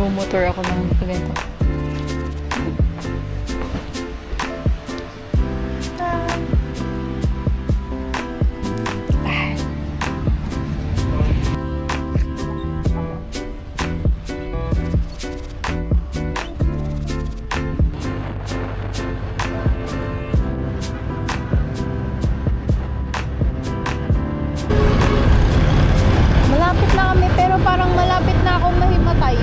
Nagmumotor ako ng ganito. Malapit na kami, pero parang malapit na akong mahimatay.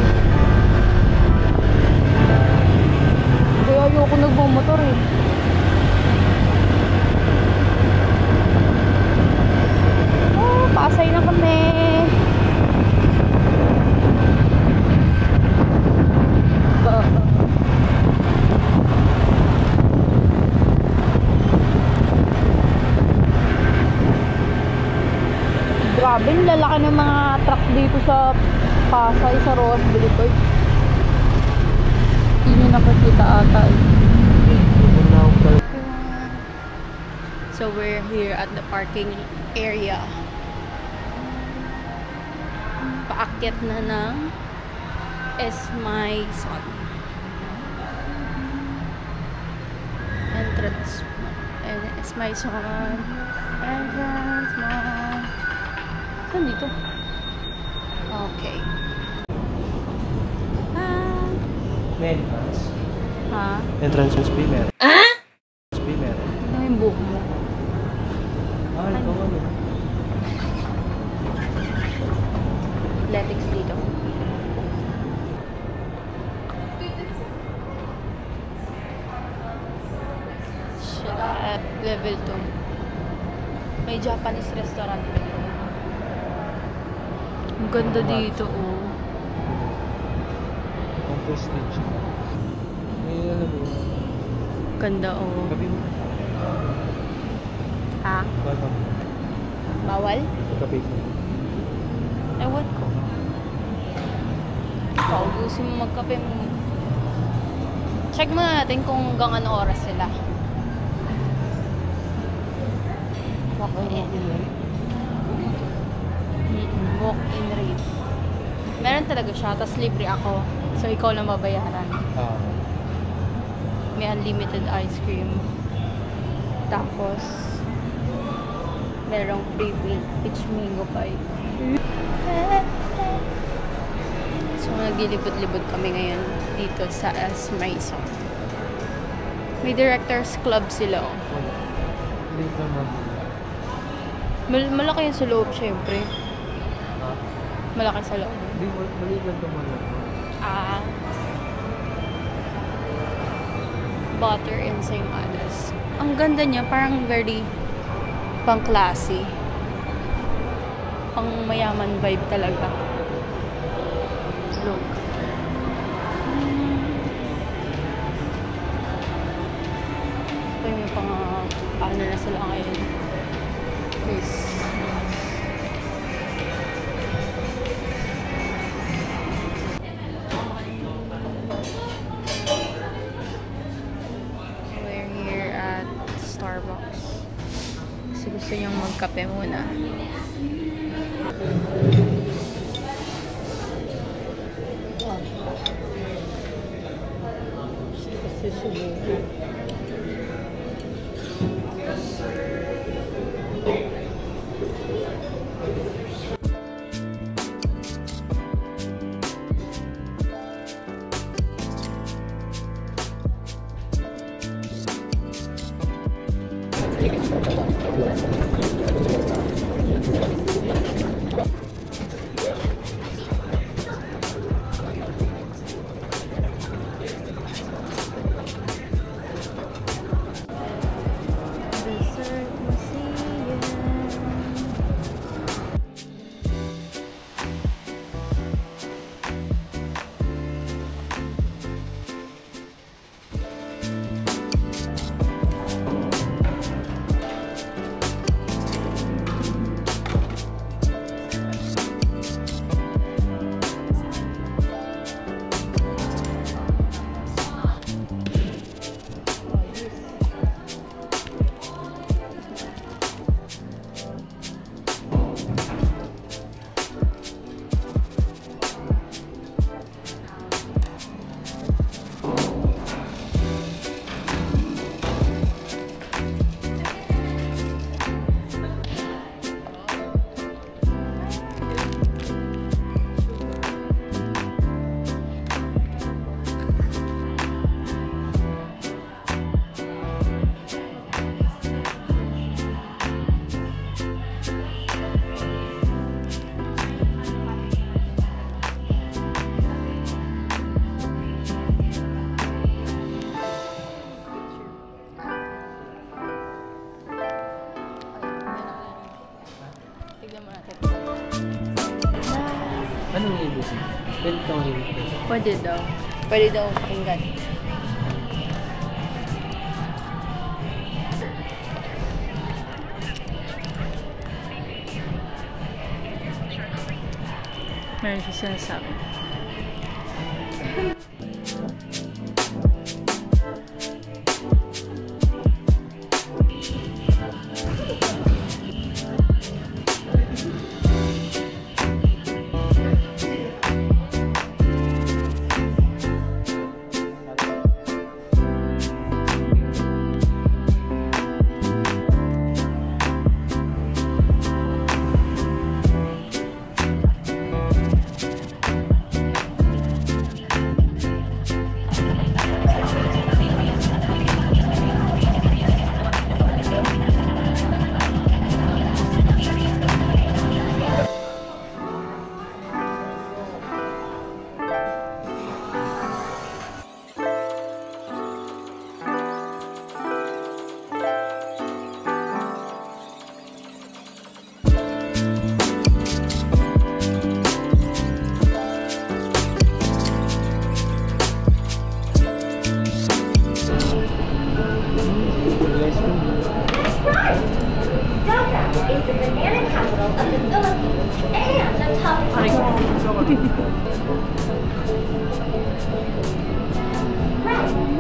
Kaya ayoko nagmumotor eh. Oh, Pasay na kami. Grabe, lalaki ng mga truck dito sa Pasay, sa Rojas Boulevard. Hindi nyo nakakita ata eh. So we're here at the parking area. Paakyat na ng Esmaison. Entrance. Esmaison. Entrance mo. Saan dito? Okay. Entrance. Ha? Entrance yung spinner. Ah? Spinner. Ano yung buhok mo? Ito ano? Athletics dito. Shit. Level 2. May Japanese restaurant dito. Ang ganda dito, oh. Ang prestige. May alam mo. Ganda, oh. Kapi mo. Ha? Bawal. Bawal? Kapi mo. Ewan ko. Ikaw, gusto mo magkape mo. Check muna natin kung hanggang ano oras sila. Walk-in. Walk-in rate. Meron talaga siya, tapos libre ako. So, ikaw lang mabayaran. May unlimited ice cream. Tapos, merong free peach mango pie. So, naglilibot-libot kami ngayon dito sa Esmaison. May directors club sila, oh. Malaki yung sa loob, syempre. Malaki sa loob. Maliit lang ito mo. Ah. Butter and Saint-Anas. Ang ganda niya, parang very pang-classy. Pang mayaman vibe talaga. Look. So, yung pang ano na sila ngayon. Please. Starbucks. Kasi gusto niyang magkape muna. Gusto kasi subukan. Dessert. Anong ABC? Pwede ka mahilig ka. Pwede daw. Pwede daw pakinggan. Meron siya sinasabi. Is the banana capital of the Philippines and the top right.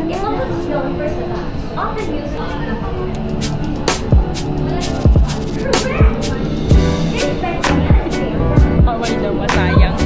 It's also known for savage, often used correct. This banana is Bawal daw masayang.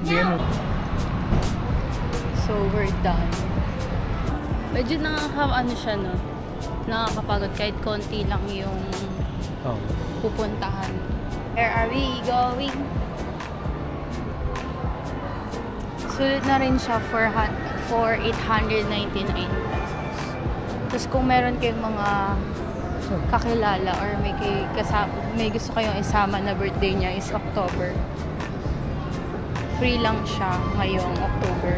next one. So, we're done. Medyo nakaka-ano siya, no? Nakakapagod kahit konti lang yung pupuntahan. Where are we going? Sulit na rin siya for 899 pesos. Tapos kung meron kayong mga kakilala or may gusto kayong isama na birthday niya is October. Free lang siya ngayong October.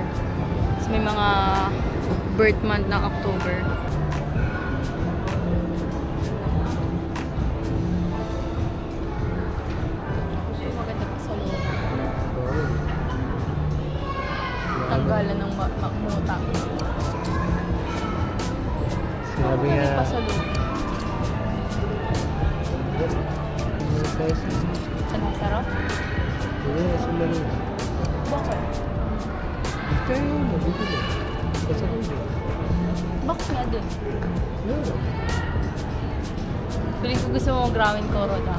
So, may mga birth month ng October. Maganda pa sa loob. Tanggalan ng makmuta. Sabi nga. Pa sa loob. Saan ang sarap? Hindi, nasa Manila. Bakit? Kaya yun, mabibili. Basta ko yun. Bakit nga dun? Feeling ko gusto mo mag-ramen Kuroda.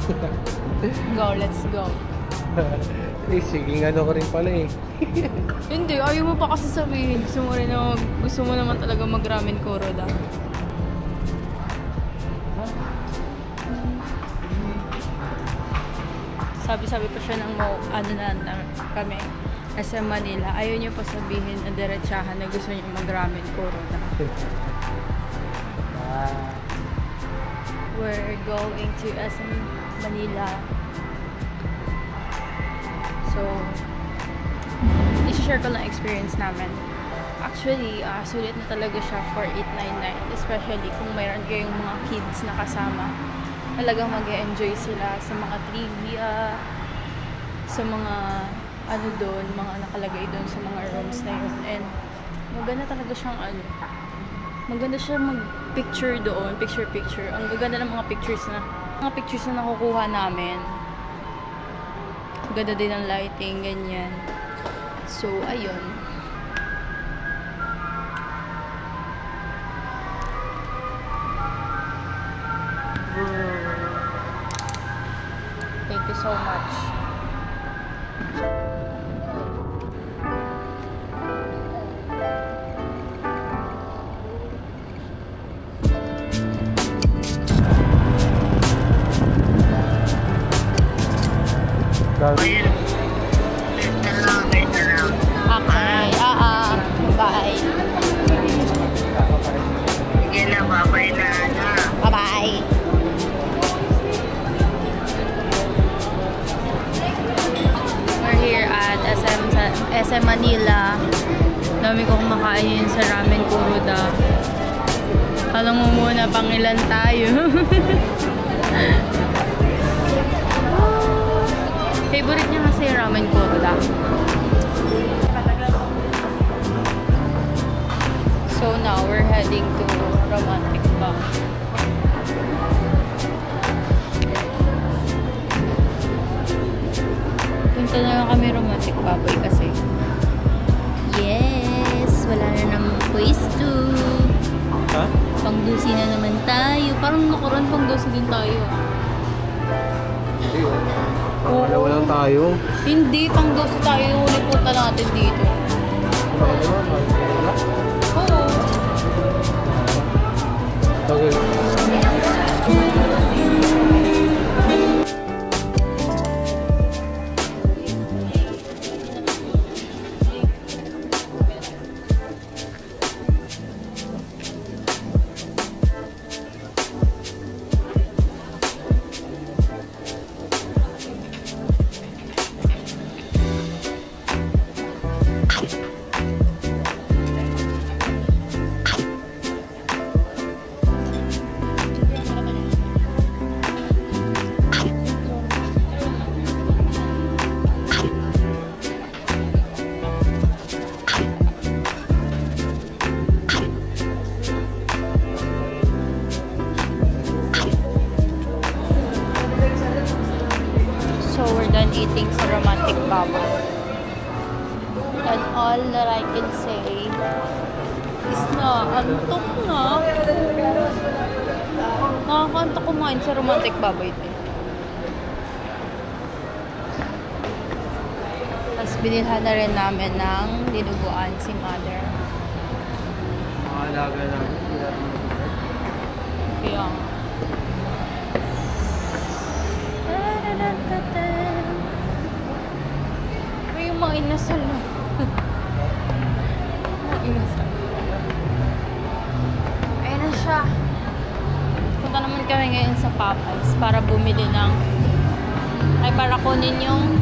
Go, let's go. Eh, sige, ano ko rin pala eh. Hindi, ayaw mo pa kasi sabihin. Gusto mo naman talaga mag-ramen Kuroda. Sabi-sabi pa siya ng kami. SM Manila. Ayaw niya pa sabihin na diretsahan na gusto niya mag-ramen Kuroda. We're going to SM Manila. So, i-share ko lang experience namin. Actually, sulit na talaga siya for 899. Especially kung mayroon kayong mga kids na kasama. Talagang mag-e-enjoy sila sa mga trivia, sa mga mga nakalagay doon sa mga rooms na yun. And maganda talaga siyang maganda siya mag-picture doon, picture. Ang gaganda ng mga pictures na nakukuha namin. Ganda din ang lighting, ganyan. So, ayun. Thank you so much. Guys, Okay, bye. Sige na, babay na. Bye-bye. We're here at SM Manila. Dami ko kumakain sa ramen Kuroda. Tanong mo muna pang ilan tayo. Favorite niya kasi ramen Kuroda. So now we're heading to Romantic Bar. Punta na lang kami Romantic Baboy kasi. Yes! Wala na namang pwesto. ha? Pangdusi na naman tayo. Parang nakuran pangdusi din tayo. Hindi oh. Wala lang tayo. Hindi, pangdusi tayo. Huli punta natin dito. Wala. Oo. Tagal. So we're done eating sa Romantic Baboy. And all that I can say is na antok na. Nakakantok kumain sa Romantic Baboy din. Tapos binilhan na rin namin ng dinuguan si Mother. Makalaga namin. Kaya ay, yung mga inasal na. Mga inasal. Ayan na siya. Punta naman kami ngayon sa Popeyes para bumili ng para kunin yung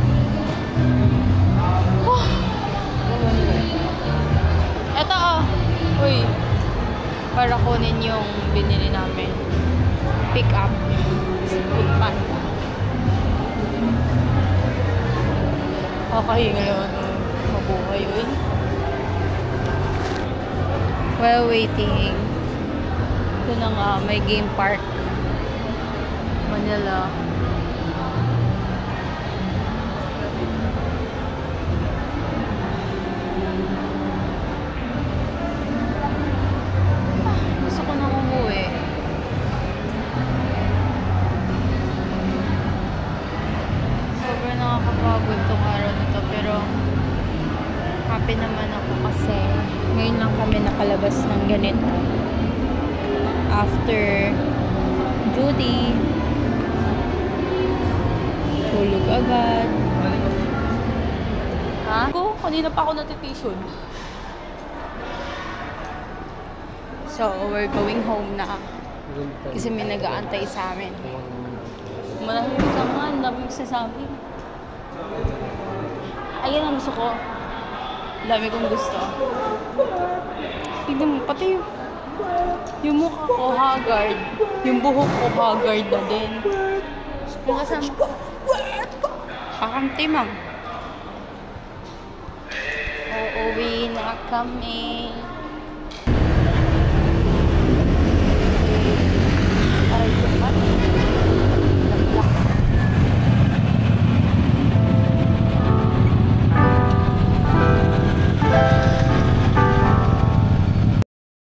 eto uy, para kunin yung binili namin pick up food panda. Okay, ngayon mabuhay yun. While waiting, ito na nga, may game park Manila. happy naman ako kasi ngayon lang kami nakalabas ng ganito. After duty, tulog agad. Ha? Kanina pa ako natitison. So, we're going home na. Kasi may nag-aantay sa amin. Malamig ka nga, ang dami magsasabi. Ayan ang gusto ko. Ang dami kong gusto. Tignan mo, pati yung mukha ko haggard. Yung buhok ko haggard na din. Yung kasama ko, parang timang. Uuwi na kami.